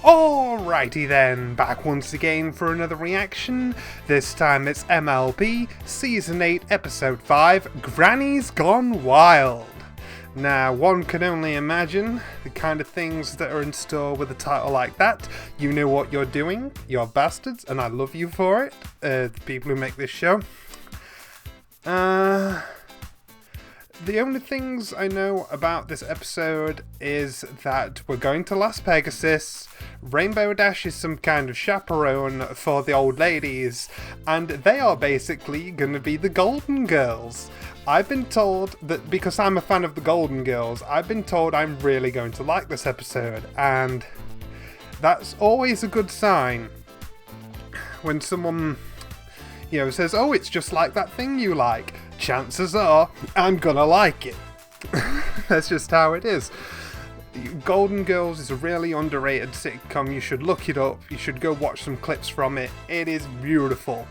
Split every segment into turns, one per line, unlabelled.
Alrighty then, back once again for another reaction. This time it's MLP, Season 8, Episode 5, Grannies Gone Wild. Now, one can only imagine the kind of things that are in store with a title like that. You know what you're doing, you're bastards, and I love you for it, the people who make this show. The only things I know about this episode is that we're going to Las Pegasus, Rainbow Dash is some kind of chaperone for the old ladies, and they are basically going to be the Golden Girls. I've been told that because I'm a fan of the Golden Girls, I've been told I'm really going to like this episode, and that's always a good sign when someone, says, oh, it's just like that thing you like. Chances are I'm gonna like it. That's just how it is. Golden Girls is a really underrated sitcom. You should look it up. You should go watch some clips from it. It is beautiful.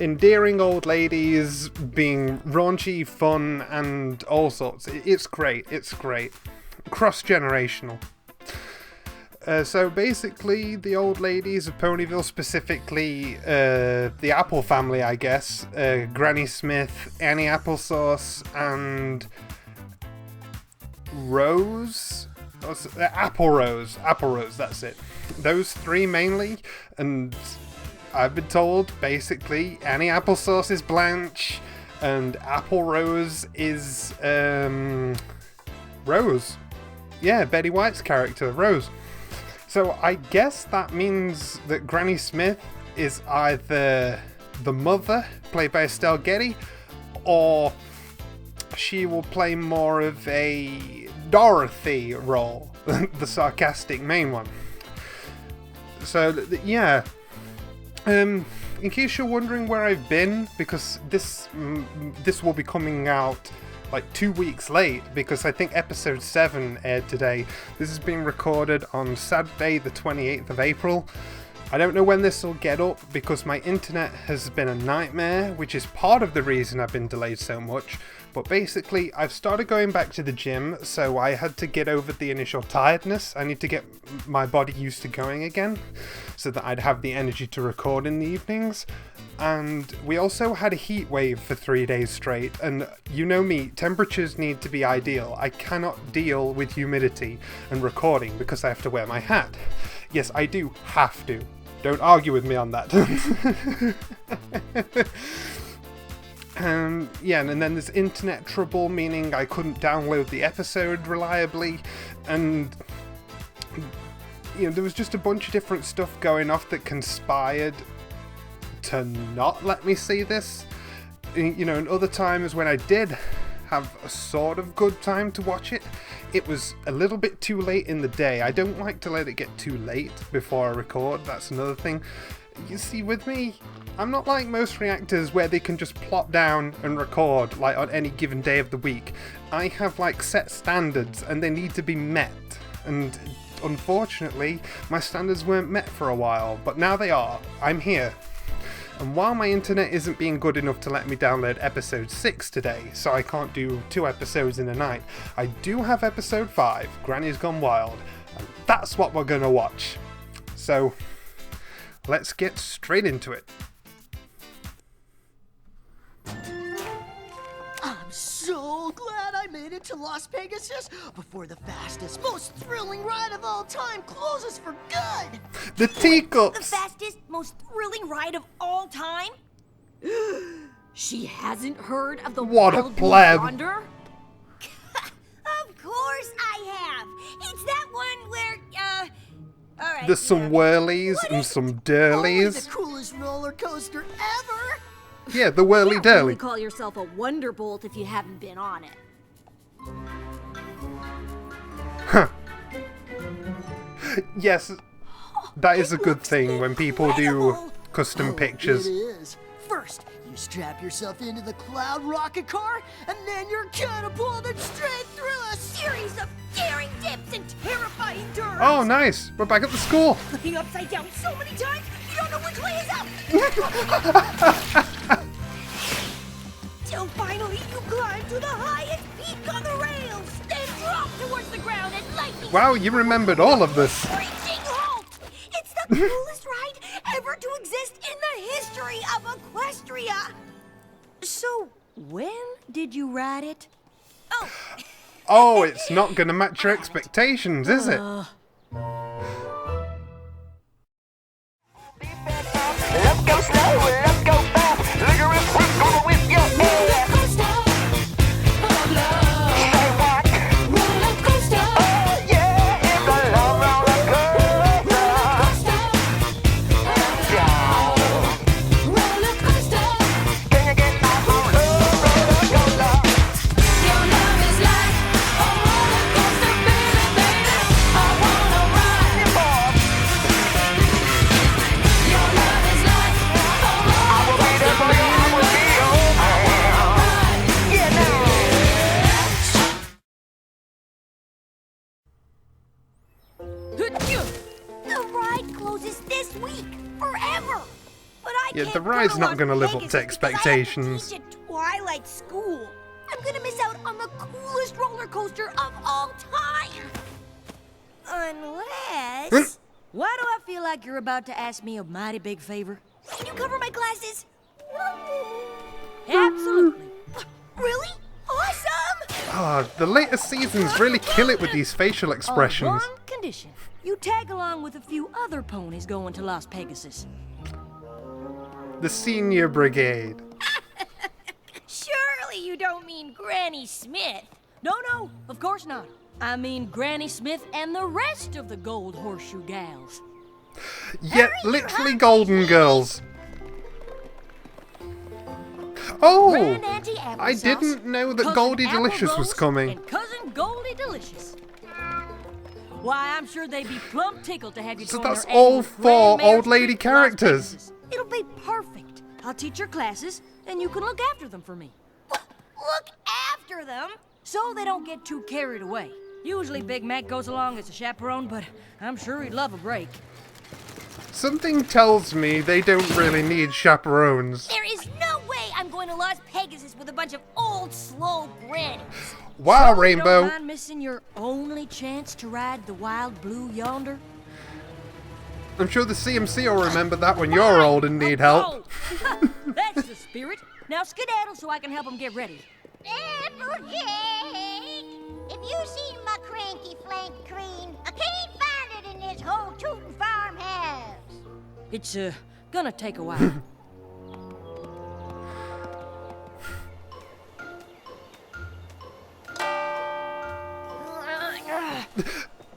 Endearing old ladies being raunchy, fun, and all sorts. It's great. It's great. Cross-generational. So basically, the old ladies of Ponyville, specifically the Apple family, I guess, Granny Smith, Annie Applesauce, and Rose? Apple Rose, that's it. Those three mainly, and I've been told, basically, Annie Applesauce is Blanche, and Apple Rose is, Rose. Yeah, Betty White's character, Rose. So I guess that means that Granny Smith is either the mother, played by Estelle Getty, or she will play more of a Dorothy role, the sarcastic main one. So, yeah. In case you're wondering where I've been, because this will be coming out like 2 weeks late, because I think episode 7 aired today. This is being recorded on Saturday the 28th of April. I don't know when this will get up because my internet has been a nightmare, which is part of the reason I've been delayed so much. But basically, I've started going back to the gym, so I had to get over the initial tiredness. I need to get my body used to going again, so that I'd have the energy to record in the evenings. And we also had a heat wave for 3 days straight, and you know me, temperatures need to be ideal. I cannot deal with humidity and recording because I have to wear my hat. Yes, I do have to. Don't argue with me on that. Yeah, and then there's internet trouble, meaning I couldn't download the episode reliably, and there was just a bunch of different stuff going off that conspired to not let me see this. And other times when I did have a sort of good time to watch it, it was a little bit too late in the day. I don't like to let it get too late before I record. That's another thing. You see, with me, I'm not like most reactors where they can just plop down and record like on any given day of the week. I have like set standards and they need to be met. And unfortunately, my standards weren't met for a while, but now they are. I'm here. And while my internet isn't being good enough to let me download episode 6 today, so I can't do 2 episodes in a night, I do have episode 5, Grannies Gone Wild, and that's what we're gonna watch. So, let's get straight into it.
I'm so glad I made it to Las Pegasus before the fastest, most thrilling ride of all time closes for good!
The teacups!
The fastest, most thrilling ride of all time? She hasn't heard of the
What a
Wild
pleb.
Blue Yonder? Of course I have! It's that one where, alright.
There's some whirlies and some dirlies.
The coolest roller coaster ever!
Yeah, the whirly
You can't
dirly.
really call yourself a Wonderbolt if you haven't been on it.
Huh. Yes, that is a good thing when people do custom pictures.
It is. First, you strap yourself into the Cloud Rocket Car, and then you're catapulted straight through a series of daring dips and terrifying turns.
Oh, nice. We're back at the school.
Flipping upside down so many times, you don't know which way is up! Till finally you climb to the highest peak on the rails, then drop towards the ground and lightning.
Wow, you remembered all of this.
Reaching home! coolest ride ever to exist in the history of Equestria.
So, when did you ride it?
Oh,
Oh, it's not gonna match your expectations, is it?
Let's go slow, let's go fast. Rigorous, we're gonna whip your ass. Say what? Oh yeah, it's a love roller coaster. Down. Can you get off my roller coaster? I will be there for you, I will be your man. Yeah,
the ride closes this week, forever. But I
Yeah,
can't
the ride's
go
not
Las
gonna live up
Vegas
to
because I have to
expectations.
teach at Twilight School. I'm gonna miss out on the coolest roller coaster of all time. Unless...
Why do I feel like you're about to ask me a mighty big favor?
Can you cover my glasses?
Absolutely.
Really? Awesome!
Ah, the later seasons really kill it with these facial
On
expressions.
one condition. You tag along with a few other ponies going to Las Pegasus.
The Senior Brigade.
Surely you don't mean Granny Smith.
No, of course not. I mean Granny Smith and the rest of the Gold Horseshoe gals.
Yet literally golden girls. Oh!
Grand Auntie Applesauce,
I didn't know that
Cousin
Goldie
Apple
Delicious was
Rose,
coming.
And Cousin Goldie Delicious. Why, I'm sure they'd be plumb tickled to have you
So
join
that's
their
all
annual
4
Grand Mayor's
old lady
trip to Las
characters.
Pegasus. It'll be perfect. I'll teach your classes, and you can look after them for me.
Look after them?
So they don't get too carried away. Usually Big Mac goes along as a chaperone, but I'm sure he'd love a break.
Something tells me they don't really need chaperones.
There is no way I'm going to Las Pegasus with a bunch of old, slow grannies.
Wow,
So
Rainbow.
You don't mind missing your only chance to ride the wild blue yonder?
I'm sure the CMC will remember that when you're old and need help.
Oh, that's the spirit. Now skedaddle so I can help them get ready.
Applejack! If you seen my cranky flank cream, I can't find it in this whole tootin' farmhouse.
It's, gonna take a while.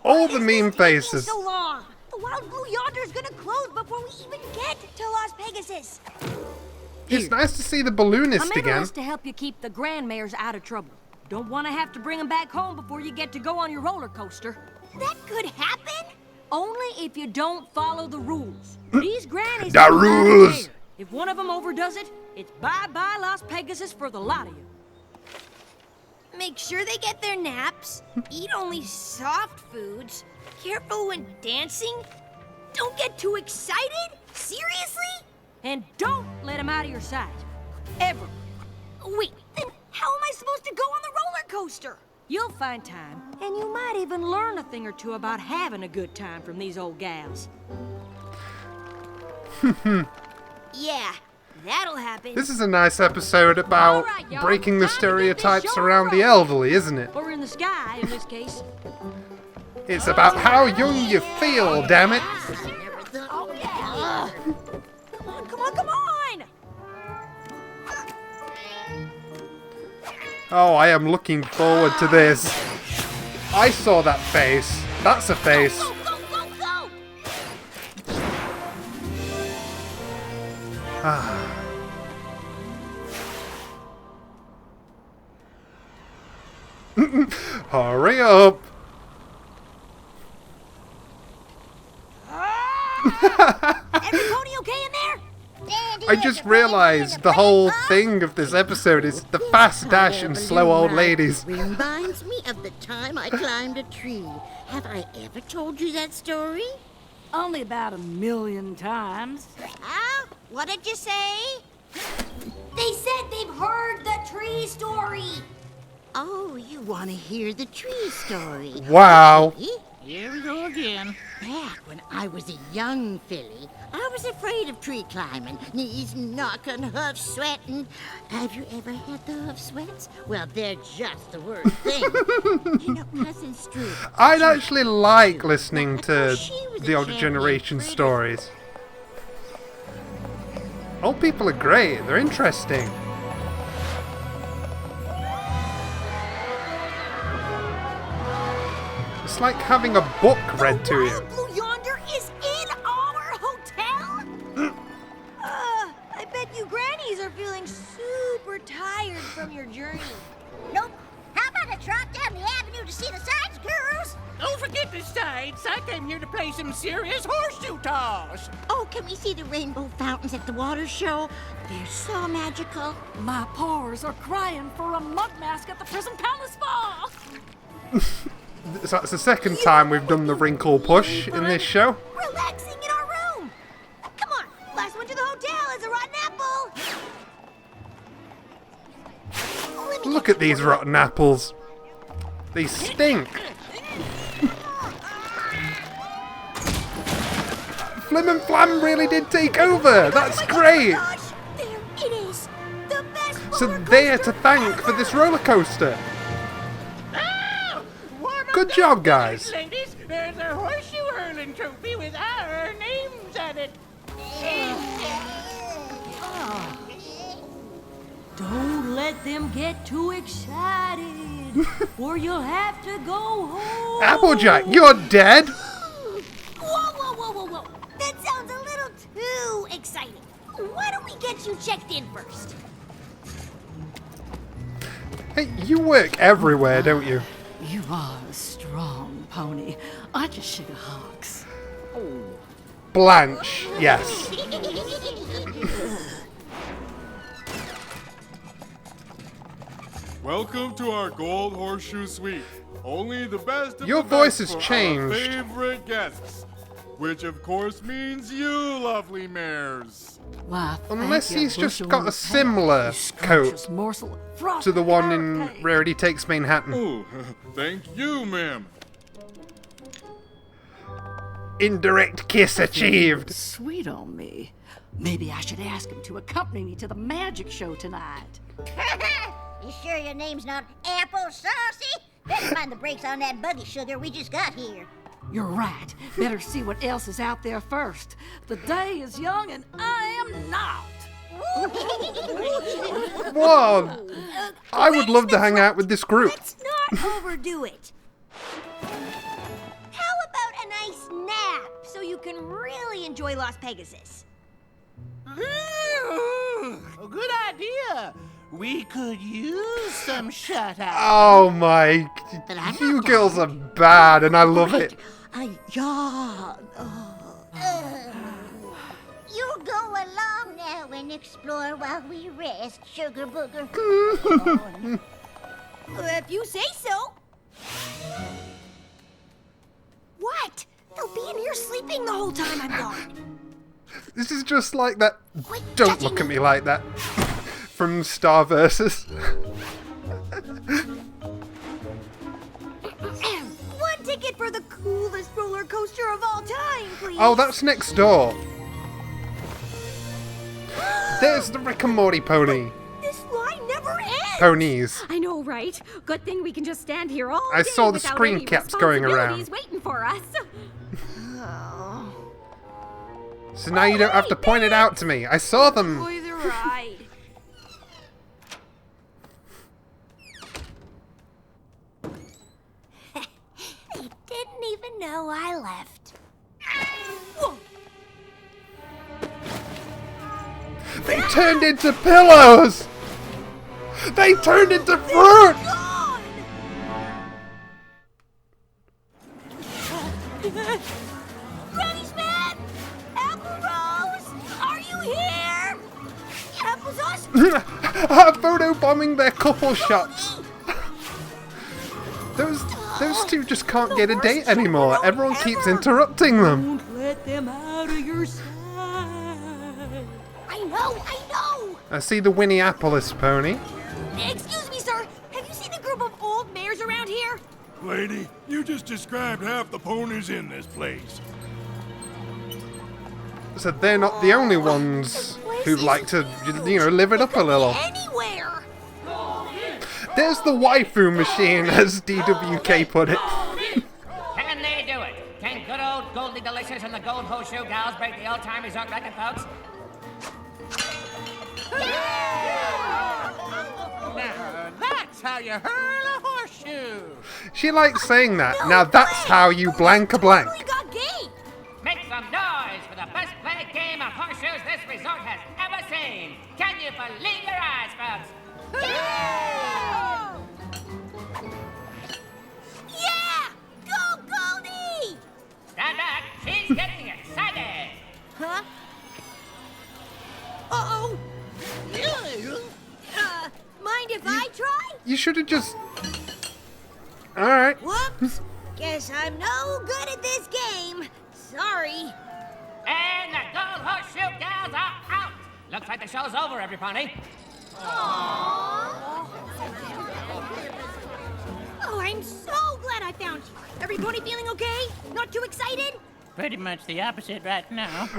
All the meme
Taking
faces.
so long. The wild blue yonder is gonna close before we even get to Las Pegasus.
It's nice to see the
I
balloonist
made a
again.
list to help you keep the grandmares out of trouble. Don't want to have to bring them back home before you get to go on your roller coaster.
That could happen?
Only if you don't follow the rules. These grannies
The
don't mind
rules.
care. If one of them overdoes it, it's bye-bye Las Pegasus for the lot of you.
Make sure they get their naps. Eat only soft foods. Careful when dancing. Don't get too excited. Seriously?
And don't let them out of your sight. Ever.
Wait, then how am I supposed to go on the roller coaster?
You'll find time, and you might even learn a thing or two about having a good time from these old gals.
Yeah, that'll happen.
This is a nice episode about
All right, y'all.
breaking the
Time to get this
stereotypes
show
around the
rolling.
elderly, isn't it?
Or in the sky, in this case.
It's about how young you feel, damn it.
Oh, yeah.
Come on!
Oh, I am looking forward to this. I saw that face. That's a face.
Go, go, go, go!
Hurry up.
Every pony okay in there?
I just realized the whole thing of this episode is the fast dash and slow old ladies.
Reminds me of the time I climbed a tree. Have I ever told you that story?
Only about 1,000,000 times.
What did you say? They said they've heard the tree story.
Oh, you want to hear the tree story?
Wow.
Here we go again. Back when I was a young filly, I was afraid of tree climbing. Knees knocking, hoofs sweating. Have you ever had the hoof sweats? Well, they're just the worst thing. You know, Cousin Stroop.
I'd actually like listening to the older generation stories. Old people are great. They're interesting. It's like having a book read to you.
Blue yonder is in our hotel? I bet you grannies are feeling super tired from your journey.
Nope. How about a trot down the avenue to see the sights, girls?
Don't forget the sights. I came here to play some serious horseshoe toss.
Oh, can we see the rainbow fountains at the water show? They're so magical.
My paws are crying for a mud mask at the Prison Palace Ball.
So that's the second time we've done the wrinkle push in this show.
Relaxing in our room. Come on, last one to the hotel is a rotten apple.
Look at these rotten apples. They stink. Flim and Flam really did take over. That's great.
Gosh, there it is. The best
So
roller
they're to
coaster
thank
ever.
for this roller coaster.
Warm up
Good
those
job,
knees,
guys.
Ladies, there's a horseshoe hurling trophy with our names on it.
Don't let them get too excited, or you'll have to go home.
Applejack, you're dead.
Whoa. That sounds a little too exciting. Why don't we get you checked in first?
Hey, you work everywhere, don't you?
You are a strong pony. I just shake a hawks.
Blanche, yes.
Welcome to our Gold Horseshoe Suite. Only the best of
Your
the
voice
best
has
for our
changed.
favorite guests, which of course means you, lovely mares.
Why,
Unless
thank you,
he's just
bushel
got
and
a similar
you scrumptious
coat
morsel of frost
to the one in
pound cake.
Rarity Takes Manhattan.
Oh, thank you, ma'am.
Indirect kiss achieved.
Sweet on me. Maybe I should ask him to accompany me to the magic show tonight.
You sure your name's not Apple Saucy? Better find the brakes on that buggy sugar we just got here.
You're right. Better see what else is out there first. The day is young and I am not.
Whoa! I would love to hang out with this group.
Let's not overdo it. How about a nice nap so you can really enjoy Las Pegasus?
A good idea. We could use some shut-eye.
Oh my...
But I'm
You
not
girls are bad and I love it.
Yawn. You go along now and explore while we rest, sugar booger.
If you say so. What? They'll be in here sleeping the whole time I'm gone.
This is just like that...
Quit
Don't
judging
look at
me.
me like that. From Star Versus.
One ticket for the coolest roller coaster of all time, please.
Oh, that's next door. There's the Rick and Morty pony.
This line never ends.
Ponies.
I know, right? Good thing we can just stand here all
I
day
saw the
without
screen
any
caps going around.
responsibilities waiting for us.
So now you don't have to point it out to me. I saw them.
Enjoy the ride. They didn't even know I left. Whoa.
They turned into pillows. They turned into fruit.
Gone! Granny Smith! Apple Rose! Are you here? Applesauce?
Photo bombing their couple shots. Those two just can't get a date anymore. Everyone keeps interrupting them.
Don't let them out of your sight.
I know!
I see the Winnieapolis pony.
Excuse me, sir. Have you seen a group of old mares around here?
Lady, you just described half the ponies in this place.
So they're not the only ones who like to, you know, live it up a little.
Anywhere.
There's the waifu machine, as DWK put it.
Can they do it? Can good old Goldie Delicious and the Gold Horseshoe Gals break the old-time resort record, folks?
Now, that's how you hurl a horseshoe.
She likes saying that. Now that's how you blank a blank.
We got game.
Make some noise for the best played game of horseshoes this resort has ever seen. Can you believe your eyes, folks?
Yeah! Go, Goldie!
Stand back. She's getting excited.
Huh? Uh-oh. Mind if I try?
You should have just... Alright.
Whoops. Guess I'm no good at this game. Sorry.
And the Gold Horseshoe Gals are out. Looks like the show's over, every pony.
Oh, I'm so glad I found you. Every pony feeling okay? Not too excited?
Pretty much the opposite right now.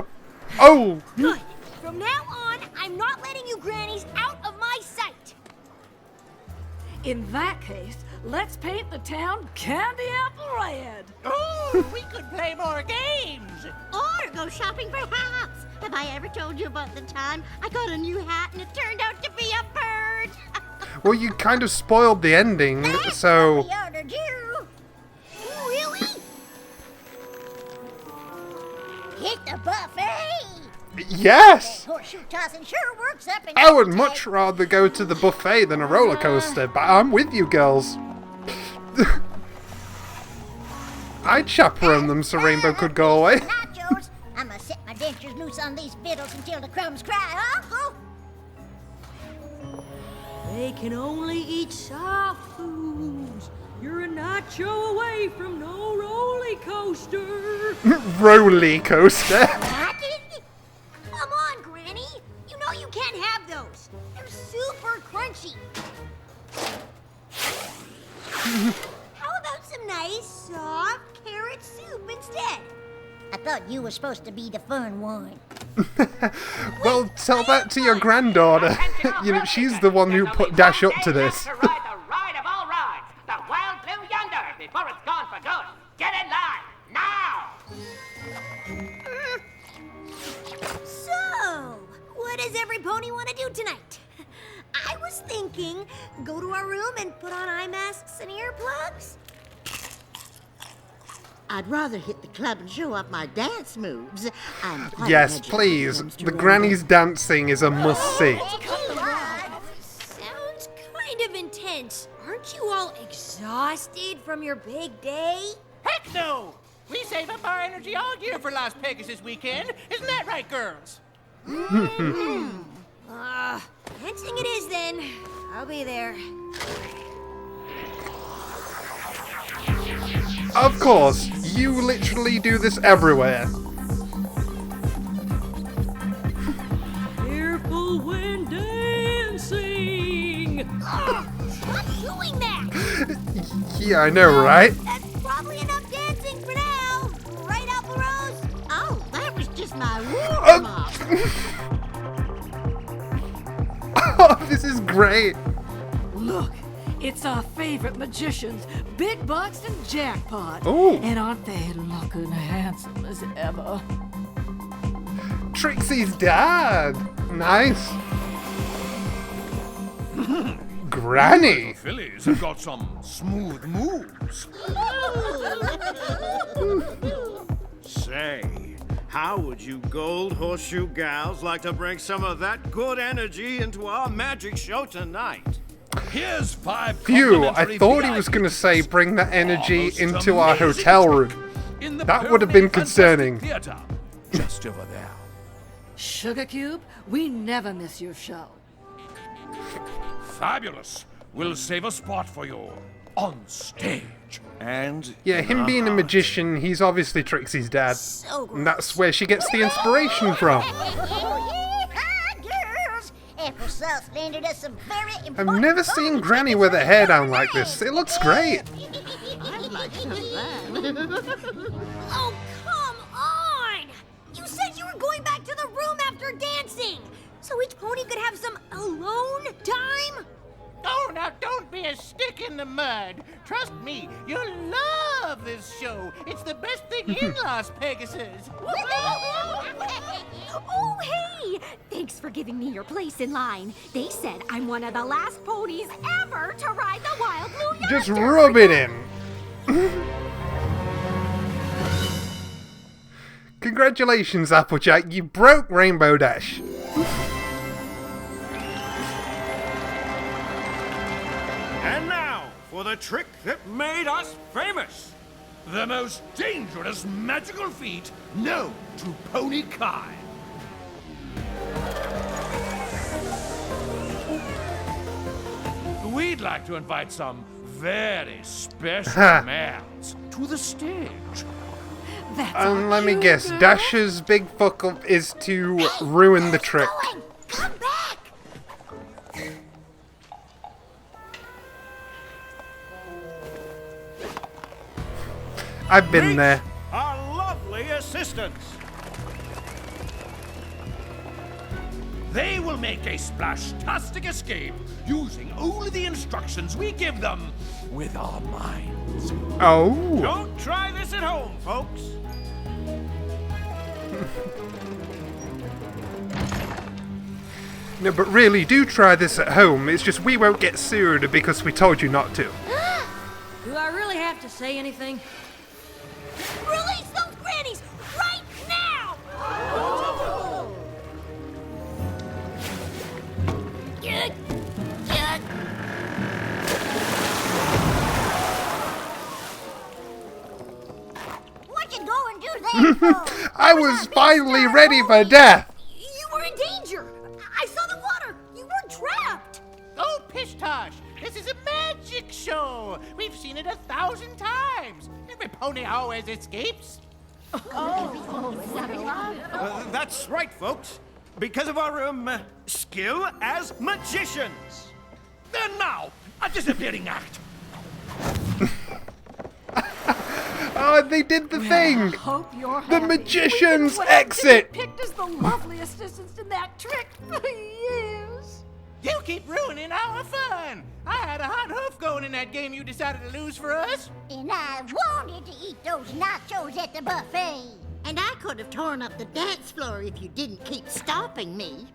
Oh!
Good. From now on, I'm not letting you grannies out of my sight.
In that case, let's paint the town candy apple red.
Oh, we could play more games.
Or go shopping for hats. Have I ever told you about the time I got a new hat and it turned out to be a bird?
Well, you kind of spoiled the ending, so...
We ordered you.
Really?
Hit the buffet.
Yes!
Horseshoe tossing sure works up in
I would much rather go to the buffet than a roller coaster, but I'm with you girls. I'd chaperone them so Rainbow could go away.
Nachos. I'm gonna set my dentures loose on these fiddles until the crumbs cry, huh?
They can only eat soft foods. You're a nacho away from no roller coaster.
Roller coaster.
Come on, Granny. You know you can't have those. They're super crunchy. How about some nice, soft carrot soup instead?
I thought you were supposed to be the fun one.
Well, tell that to your granddaughter. You know, she's the one who put Dash up to this.
To ride the ride of all rides, the Wild Blue Yonder, before it's gone for good. Get in line, now!
So, what does every pony want to do tonight? I was thinking, go to our room and put on eye masks and earplugs.
I'd rather hit the club and show off my dance moves. I'm quite
Yes,
energetic
please.
when it comes to
The
romance.
Granny's dancing is a must-see.
Sounds kind of intense. Aren't you all exhausted from your big day?
Heck no! We save up our energy all year for Las Pegasus weekend. Isn't that right, girls?
Dancing it is then. I'll be there.
Of course, you literally do this everywhere.
Careful when dancing.
Stop doing that!
Yeah, I know, right?
That's probably enough dancing for now. Right, Apple Rose?
Oh, that was just my warm-up.
Oh, this is great.
Look, it's our favorite magicians, Big Bucks and Jackpot.
Ooh.
And aren't they looking handsome as ever?
Trixie's dad. Nice. Granny.
Fillies have got some smooth moves.
Say, how would you Gold Horseshoe Gals like to bring some of that good energy into our magic show tonight?
Here's 5
Phew, I
complimentary
thought he
VIP
was going to say bring that energy
Almost
into our
amazing
hotel room.
in the
That would have been
permanent
concerning.
Fantastic Theater, just over there.
Sugar Cube, we never miss your show.
Fabulous. We'll save a spot for you on stage.
And
Yeah, him being a magician, he's obviously Trixie's dad.
So
And that's where she gets the inspiration from.
Girls, applesauce landed us some very
I've
important
never seen Granny with her hair down like this. It looks great.
I
much for that.
Oh, come on! You said you were going back to the room after dancing, so each pony could have some alone time?
Oh, now don't be a stick in the mud. Trust me, you'll love this show. It's the best thing in Las Pegasus.
Oh, hey! Thanks for giving me your place in line. They said I'm one of the last ponies ever to ride the Wild Blue Yonder.
Just rub it in. Congratulations, Applejack. You broke Rainbow Dash.
And now, for the trick that made us famous.
The most dangerous magical feat known to Pony Kai. We'd like to invite some very special males to the stage.
And let me guess, Dash's big fuck up is to ruin the trick.
Come back!
I've been there.
Our lovely assistants.
They will make a splash-tastic escape using only the instructions we give them with our minds.
Oh.
Don't try this at home, folks.
No, but really, do try this at home. It's just we won't get sued because we told you not to.
Do I really have to say anything?
Release those grannies right now! Good.
What you going to do there for?
I was finally ready for death.
You were in danger. I saw the water. You were trapped.
Oh, pish tosh! This is a magic show. We've seen it 1,000 times. Every pony always escapes.
That's right, folks. Because of our skill as magicians.
And now, a disappearing act.
Oh, they did the thing.
Hope you're
The
happy.
magician's exit.
Picked as the loveliest assistant in that trick for years.
You keep ruining our fun. I had a hot hoof going in that game you decided to lose for us.
And I wanted to eat those nachos at the buffet. And I could have torn up the dance floor if you didn't keep stopping me.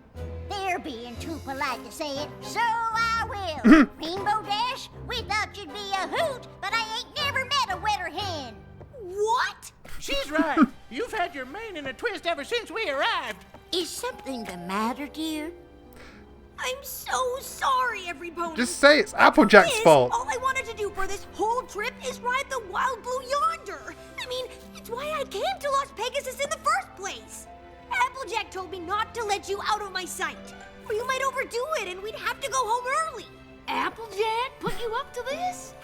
They're being too polite to say it, so I will. Rainbow Dash, we thought you'd be a hoot, but I ain't never met a wetter hen.
What?
She's right. You've had your mane in a twist ever since we arrived.
Is something the matter, dear?
I'm so sorry, every pony.
Just say it's Applejack's fault.
All I wanted to do for this whole trip is ride the Wild Blue Yonder. I mean, it's why I came to Las Pegasus in the first place. Applejack told me not to let you out of my sight, or you might overdo it and we'd have to go home early.
Applejack put you up to this?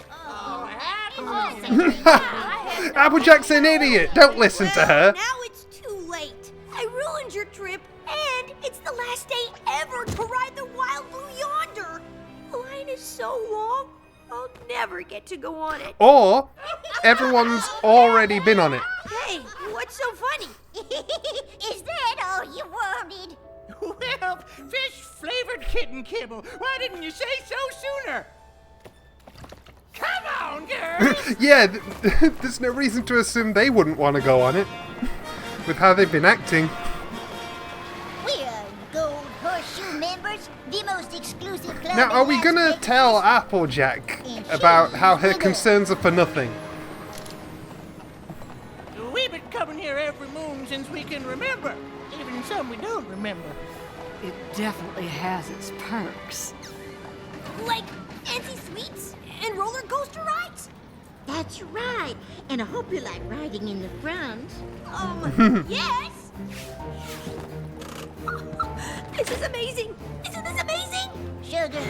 Applejack's an idiot. Don't listen to her.
Now it's too late. I ruined your trip, and it's the last day ever to ride the Wild Blue Yonder. The line is so long, I'll never get to go on it.
Or everyone's already been on it.
Hey, what's so funny?
Is that all you wanted?
Well, fish-flavored kitten kibble. Why didn't you say so sooner? Come on, girls!
Yeah, there's no reason to assume they wouldn't want to go on it. With how they've been acting.
We are Gold Horseshoe members, the most exclusive club.
Now, are
in
we
Las
gonna
Vegas.
tell Applejack about how her concerns are for nothing?
We've been coming here every moon since we can remember. Even some we don't remember.
It definitely has its perks.
Like fancy sweets and roller coaster rides?
That's right. And I hope you like riding in the front.
Yes. This is amazing. Isn't this amazing?
Sugar,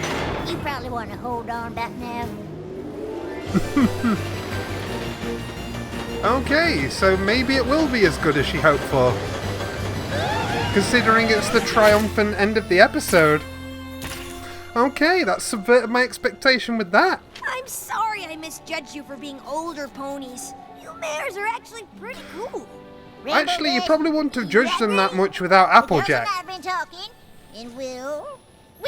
you probably want to hold on back now.
Okay, so maybe it will be as good as she hoped for. Considering it's the triumphant end of the episode. Okay, that subverted my expectation with that.
I'm sorry I misjudged you for being older ponies. You mares are actually pretty cool.
Actually, you probably wouldn't have judged them that much without Applejack.
I've been talking, and we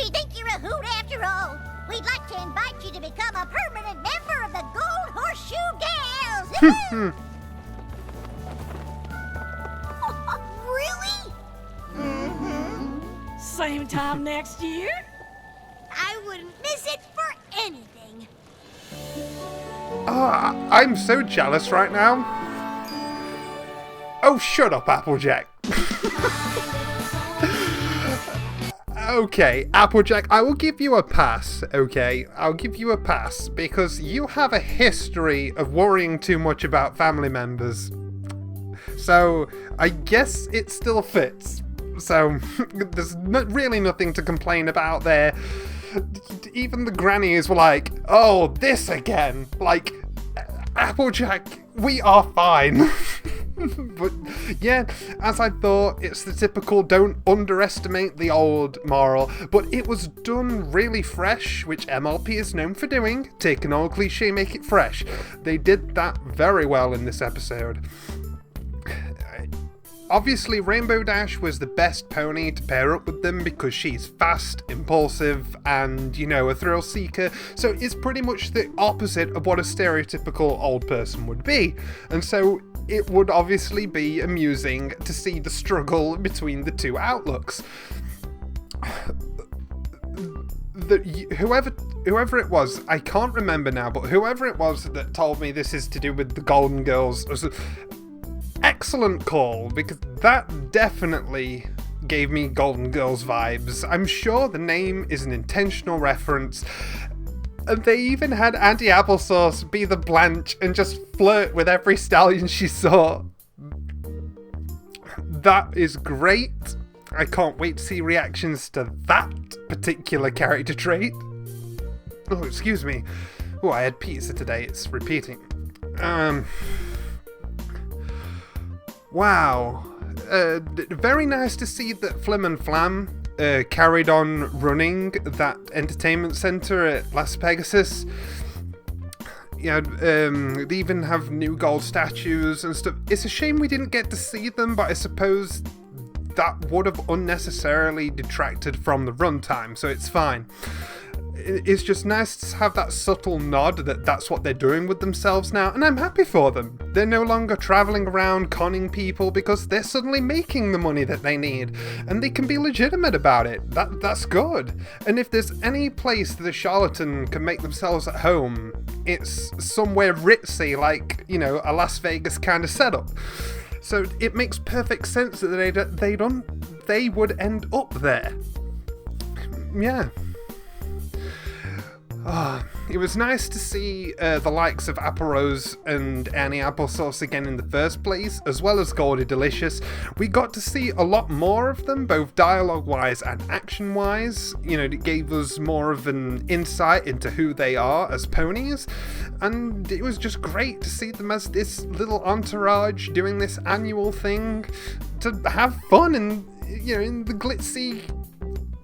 think you're a hoot after all. We'd like to invite you to become a permanent member of the Gold Horseshoe Gals.
Really?
Mm-hmm. Same time next year?
I wouldn't miss it for anything.
Oh, I'm so jealous right now. Oh, shut up, Applejack. Okay, Applejack, I will give you a pass, okay? I'll give you a pass, because you have a history of worrying too much about family members. So, I guess it still fits. So, there's really nothing to complain about there. Even the Grannies were like, oh, this again. Like, Applejack, we are fine. But yeah, as I thought, it's the typical don't underestimate the old moral, but it was done really fresh, which MLP is known for doing. Take an old cliche, make it fresh. They did that very well in this episode. Obviously, Rainbow Dash was the best pony to pair up with them because she's fast, impulsive, and, you know, a thrill seeker, so it's pretty much the opposite of what a stereotypical old person would be. And so it would obviously be amusing to see the struggle between the two outlooks. Whoever it was, I can't remember now, but whoever it was that told me this is to do with the Golden Girls was an excellent call, because that definitely gave me Golden Girls vibes. I'm sure the name is an intentional reference. And they even had Auntie Applesauce be the Blanche and just flirt with every stallion she saw. That is great. I can't wait to see reactions to that particular character trait. Oh, excuse me. Oh, I had pizza today. It's repeating. Wow. Very nice to see that Flim and Flam carried on running that entertainment center at Las Pegasus. Yeah, they even have new gold statues and stuff. It's a shame we didn't get to see them, but I suppose that would have unnecessarily detracted from the runtime, so it's fine. It's just nice to have that subtle nod that that's what they're doing with themselves now, and I'm happy for them. They're no longer traveling around conning people because they're suddenly making the money that they need, and they can be legitimate about it. That's good. And if there's any place that a charlatan can make themselves at home, it's somewhere ritzy, like, you know, a Las Vegas kind of setup. So it makes perfect sense that they would end up there. Yeah. It was nice to see the likes of Apple Rose and Annie Applesauce again in the first place, as well as Goldie Delicious. We got to see a lot more of them, both dialogue-wise and action-wise. You know, it gave us more of an insight into who they are as ponies, and it was just great to see them as this little entourage doing this annual thing to have fun and, you know, in the glitzy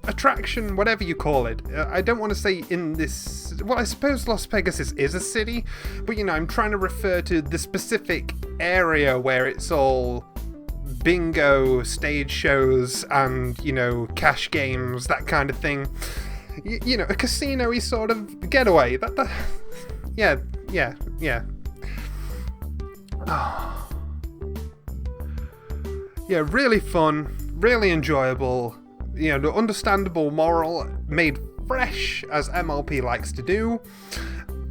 attraction, whatever you call it. I don't want to say in this... Well, I suppose Las Pegasus is a city, but, you know, I'm trying to refer to the specific area where it's all bingo, stage shows, and, you know, cash games, that kind of thing. You know, a casino-y sort of getaway. Yeah. Yeah, really fun, really enjoyable. You know, the understandable moral made fresh, as MLP likes to do,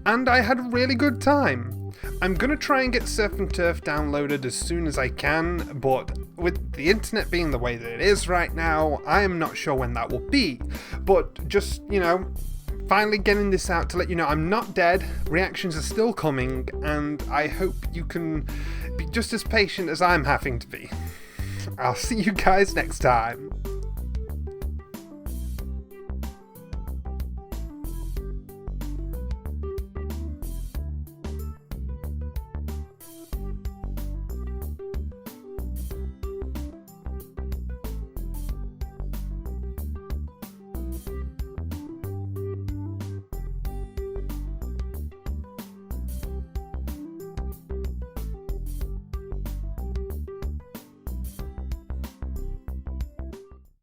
and I had a really good time. I'm gonna try and get Surf and Turf downloaded as soon as I can, but with the internet being the way that it is right now, I am not sure when that will be. But just, you know, finally getting this out to let you know I'm not dead, reactions are still coming, and I hope you can be just as patient as I'm having to be. I'll see you guys next time.